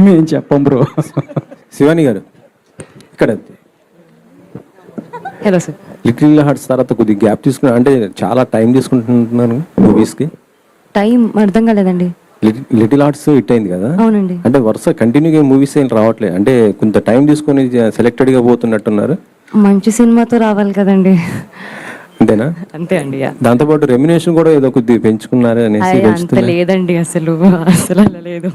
మేము చెప్పం బ్రో. శివాని గారు ఇక్కడ హలో సార్. లిటిల్ హార్ట్స్ తర్వాత కొద్దిగా గ్యాప్ తీసుకున్నా, అంటే చాలా టైం తీసుకుంటున్నాను మూవీస్కి. టైం అర్థం కాలేదండి. లిటిల్ హార్ట్స్ హిట్ అయింది కదా, అవునండి. అంటే వరుస కంటిన్యూగా మూవీస్ ఏం రావట్లేదు, అంటే కొంత టైం తీసుకొని సెలెక్టెడ్గా పోతున్నట్టున్నారు. మంచి సినిమాతో రావాలి కదండి. అంతేనా? అంతే అండి. దాంతోపాటు రెమ్యునేషన్ కూడా ఏదో కొద్దిగా పెంచుకున్నారు అనేసి అంత తెలుస్తుంది. లేదండి, అసలు అలా లేదు.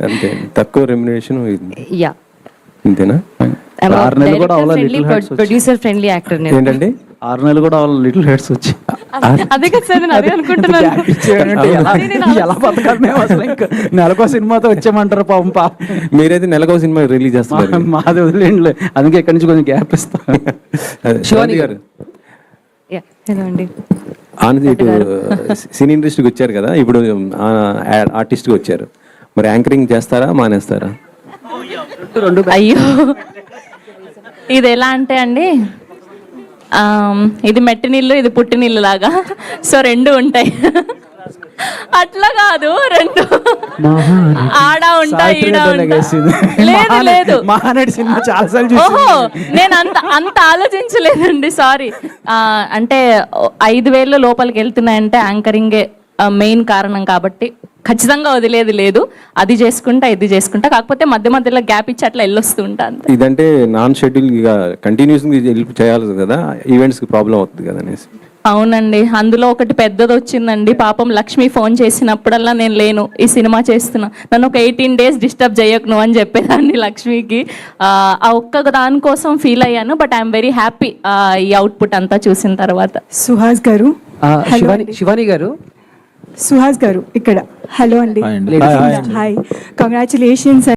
అంతే, తక్కువ రెమ్యునేషన్. యా, అంతేనా? 6 నెలలు కూడా అవ్వాలి లిటిల్ హార్ట్స్ వచ్చి. Producer friendly actor. ఏంటండి 6 నెలలు కూడా అవ్వాలి లిటిల్ హార్ట్స్ వచ్చి. అదే కదా సార్, నేను అదే అనుకుంటున్నాను. గ్యాప్ ఇచ్చేయంటే ఎలా బతకాలి మేము అసలు? ఇంకా నెలకో సినిమాతో వచ్చామంటారు పాపం. మీరైతే నెలకో సినిమా రిలీజ్ చేస్తున్నారు. మాది వదిలేండి, అందుకే ఇక్కడి నుంచి కొంచెం గ్యాప్ ఇస్తాం. శివాని గారు హలో అండి. ఆనంద్ ఇటు సినీ ఇండస్ట్రీకి వచ్చారు కదా, ఇప్పుడు ఆర్టిస్ట్గా వచ్చారు. మరి యాంకరింగ్ చేస్తారా మానేస్తారా? అయ్యో, ఇది ఎలా అంటే అండి, ఇది మెట్టి నీళ్ళు, ఇది పుట్టి నీళ్ళు లాగా. సో రెండు ఉంటాయి. అట్లా కాదు, రెండు ఆడ ఉంటాయి, ఈడ లేదు లేదు. మహానటి సినిమా చాలాసార్లు ఓహో, నేను అంత ఆలోచించలేదండి, సారీ. అంటే 5,000 లోపలికి వెళ్తున్నాయంటే యాంకరింగే మెయిన్ కారణం, కాబట్టి ఖచ్చితంగా వదిలేది లేదు. అది చేసుకుంటా, ఇది చేసుకుంటా, కాకపోతే మధ్య మధ్యలో గ్యాప్ ఇచ్చి అట్లా వెళ్ళొస్తూ ఉంటా అంతే. ఇదంటే నాన్ షెడ్యూల్ ఇక కంటిన్యూస్ చేయాలి కదా, ఈవెంట్స్ కి ప్రాబ్లం అవుతుంది కదా అనేసి. అవునండి, అందులో ఒకటి పెద్దది వచ్చిందండి. పాపం లక్ష్మి ఫోన్ చేసినప్పుడల్లా నేను లేను, ఈ సినిమా చేస్తున్నా, నన్ను ఒక 18 days డిస్టర్బ్ చేయకు నువ్వు అని చెప్పేదాన్ని లక్ష్మికి. ఆ ఒక్క దానికోసం ఫీల్ అయ్యాను. బట్ ఐఎమ్ వెరీ హ్యాపీ ఈ అవుట్పుట్ అంతా చూసిన తర్వాత. సుహాస్ గారు, శివాని గారు, సుహాస్ గారు ఇక్కడ. హలో అండి. Hi, congratulations.